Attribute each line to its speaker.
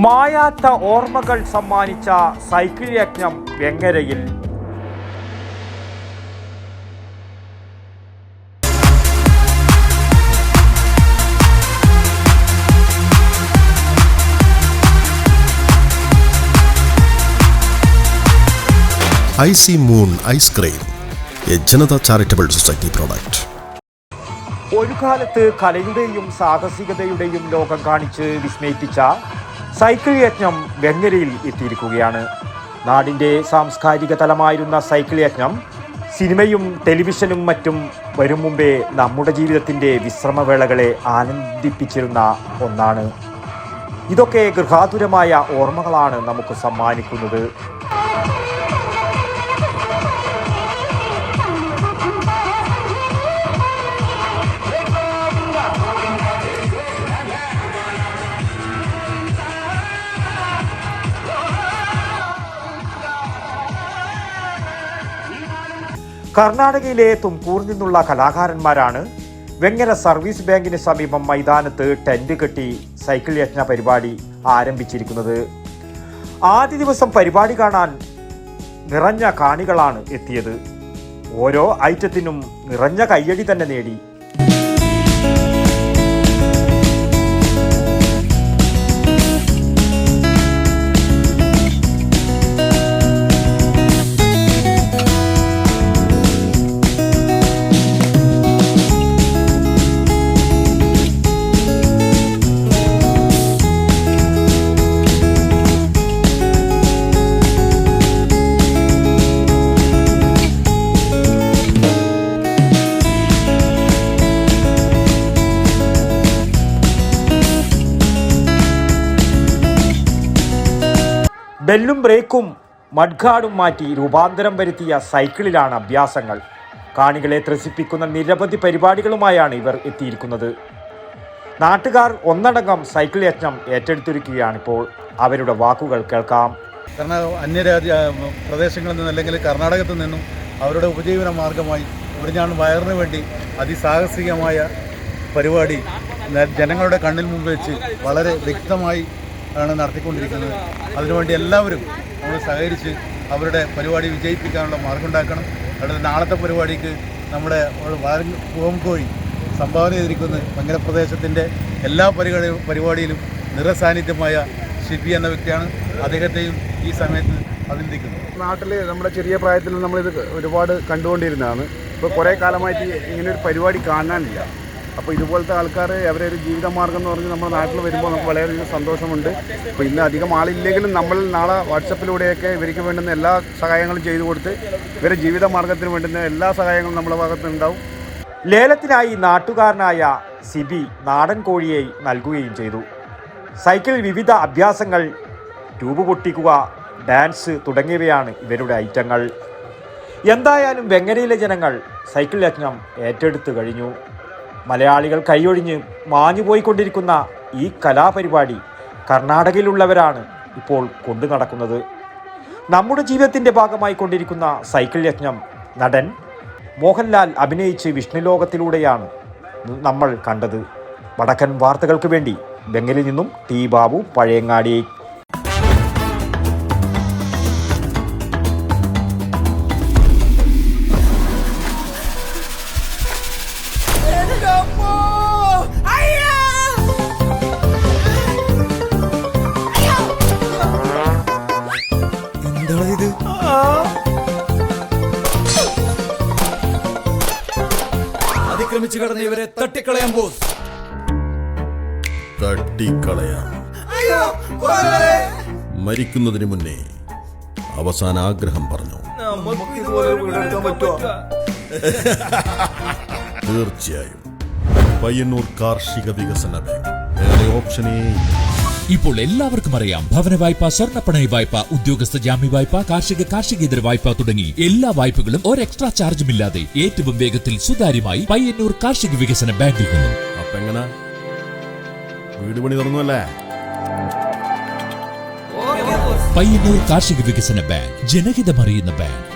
Speaker 1: മായാത്ത ഓർമ്മകൾ സമ്മാനിച്ച സൈക്കിൾ യജ്ഞം വെങ്ങരയിൽ.
Speaker 2: Icy moon ice cream, A Janata charitable society product.
Speaker 1: ഒരു കാലത്ത് കലയുടെയും സാഹസികതയുടെയും ലോകം കാണിച്ച് വിസ്മയിപ്പിച്ച സൈക്കിൾ യജ്ഞം വെങ്ങരയിൽ എത്തിയിരിക്കുകയാണ്. നാടിൻ്റെ സാംസ്കാരിക തലമായിരുന്ന സൈക്കിൾ യജ്ഞം സിനിമയും ടെലിവിഷനും മറ്റും വരും മുമ്പേ നമ്മുടെ ജീവിതത്തിൻ്റെ വിശ്രമവേളകളെ ആനന്ദിപ്പിച്ചിരുന്ന ഒന്നാണ്. ഇതൊക്കെ ഗൃഹാതുരമായ ഓർമ്മകളാണ് നമുക്ക് സമ്മാനിക്കുന്നത്. കർണാടകയിലെ തുംകൂറിൽ നിന്നുള്ള കലാകാരന്മാരാണ് വെങ്ങര സർവീസ് ബാങ്കിന് സമീപം മൈതാനത്ത് ടെന്റ് കെട്ടി സൈക്കിൾ യജ്ഞ പരിപാടി ആരംഭിച്ചിരിക്കുന്നത്. ആദ്യ ദിവസം പരിപാടി കാണാൻ നിറഞ്ഞ കാണികളാണ് എത്തിയത്. ഓരോ ഐറ്റത്തിനും നിറഞ്ഞ കയ്യടി തന്നെ നേടി. ബെല്ലും ബ്രേക്കും മഡ്ഗാർഡും മാറ്റി രൂപാന്തരം വരുത്തിയ സൈക്കിളിലാണ് അഭ്യാസങ്ങൾ. കാണികളെ ത്രസിപ്പിക്കുന്ന നിരവധി പരിപാടികളുമായാണ് ഇവർ എത്തിയിരിക്കുന്നത്. നാട്ടുകാർ ഒന്നടങ്കം സൈക്കിൾ യജ്ഞം ഏറ്റെടുത്തിരിക്കുകയാണിപ്പോൾ. അവരുടെ വാക്കുകൾ കേൾക്കാം.
Speaker 3: കാരണം അന്യരാജ്യ പ്രദേശങ്ങളിൽ നിന്ന് അല്ലെങ്കിൽ കർണാടകത്തിൽ നിന്നും അവരുടെ ഉപജീവന മാർഗമായി ഞാൻ വയറിന് വേണ്ടി അതിസാഹസികമായ പരിപാടി ജനങ്ങളുടെ കണ്ണിൽ മുമ്പ് വെച്ച് വളരെ വ്യക്തമായി ആണ് നടത്തിക്കൊണ്ടിരിക്കുന്നത്. അതിനുവേണ്ടി എല്ലാവരും നമ്മൾ സഹകരിച്ച് അവരുടെ പരിപാടി വിജയിപ്പിക്കാനുള്ള മാർഗമുണ്ടാക്കണം. അടുത്ത നാളത്തെ പരിപാടിക്ക് നമ്മുടെ പൂവംകോഴി സംഭാവന ചെയ്തിരിക്കുന്ന വെങ്ങര പ്രദേശത്തിൻ്റെ എല്ലാ പരിപാടിയിലും നിറസാന്നിധ്യമായ ഷിബി എന്ന വ്യക്തിയാണ്. അദ്ദേഹത്തെയും ഈ സമയത്ത് അഭിനന്ദിക്കുന്നു.
Speaker 4: നാട്ടിൽ നമ്മുടെ ചെറിയ പ്രായത്തിൽ നമ്മളിത് ഒരുപാട് കണ്ടുകൊണ്ടിരുന്നതാണ്. ഇപ്പോൾ കുറേ കാലമായിട്ട് ഇങ്ങനൊരു പരിപാടി കാണാനില്ല. അപ്പോൾ ഇതുപോലത്തെ ആൾക്കാർ അവരെ ഒരു ജീവിതമാർഗ്ഗം എന്ന് പറഞ്ഞ് നമ്മുടെ നാട്ടിൽ വരുമ്പോൾ നമുക്ക് വളരെയധികം സന്തോഷമുണ്ട്. അപ്പോൾ ഇന്ന് അധികം ആളില്ലെങ്കിലും നമ്മൾ നാളെ വാട്സപ്പിലൂടെയൊക്കെ ഇവർക്ക് വേണ്ടുന്ന എല്ലാ സഹായങ്ങളും ചെയ്തു കൊടുത്ത് ഇവരുടെ ജീവിതമാർഗ്ഗത്തിന് വേണ്ടുന്ന എല്ലാ സഹായങ്ങളും നമ്മുടെ ഭാഗത്തുണ്ടാവും.
Speaker 1: ലേലത്തിനായി നാട്ടുകാരനായ സിബി നാടൻ കോഴിയെ നൽകുകയും ചെയ്തു. സൈക്കിൾ വിവിധ അഭ്യാസങ്ങൾ, ട്യൂബ് പൊട്ടിക്കുക, ഡാൻസ് തുടങ്ങിയവയാണ് ഇവരുടെ ഐറ്റങ്ങൾ. എന്തായാലും വെങ്ങരയിലെ ജനങ്ങൾ സൈക്കിൾ യജ്ഞം ഏറ്റെടുത്തു കഴിഞ്ഞു. മലയാളികൾ കൈയൊഴിഞ്ഞ് മാഞ്ഞുപോയിക്കൊണ്ടിരിക്കുന്ന ഈ കലാപരിപാടി കർണാടകയിലുള്ളവരാണ് ഇപ്പോൾ കൊണ്ടു നടക്കുന്നത്. നമ്മുടെ ജീവിതത്തിൻ്റെ ഭാഗമായി കൊണ്ടിരിക്കുന്ന സൈക്കിൾ യജ്ഞം നടൻ മോഹൻലാൽ അഭിനയിച്ച് വിഷ്ണുലോകത്തിലൂടെയാണ് നമ്മൾ കണ്ടത്. വടക്കൻ വാർത്തകൾക്ക് വേണ്ടി വെങ്ങരയിൽ നിന്നും ടി ബാബു, പഴയങ്ങാടി.
Speaker 5: അതിക്രമിച്ചു കടന്ന് ഇവരെ തട്ടിക്കളയാൻ ബോസ്.
Speaker 2: തട്ടിക്കളയാം. മരിക്കുന്നതിന് മുന്നേ അവസാന ആഗ്രഹം പറഞ്ഞു. തീർച്ചയായും പയ്യന്നൂർ കാർഷിക വികസന ബാങ്ക്. വേറെ ഓപ്ഷനേ.
Speaker 6: ഇപ്പോൾ എല്ലാവർക്കും അറിയാം, ഭവന വായ്പ, സ്വർണ്ണപ്പണയ വായ്പ, ഉദ്യോഗസ്ഥ ജാമ്യ വായ്പ, കാർഷികേതര വായ്പ തുടങ്ങി എല്ലാ വായ്പകളും ഒരു എക്സ്ട്രാ ചാർജുമില്ലാതെ ഏറ്റവും വേഗത്തിൽ സുതാര്യമായി പയ്യന്നൂർ കാർഷിക വികസന ബാങ്കിൽ നിന്നും.
Speaker 2: അപ്പൊ എങ്ങനെ വീട് പണി തുടങ്ങുമല്ലേ?
Speaker 6: പയ്യന്നൂർ കാർഷിക വികസന ബാങ്ക്, ജനഹിതമറിയുന്ന ബാങ്ക്.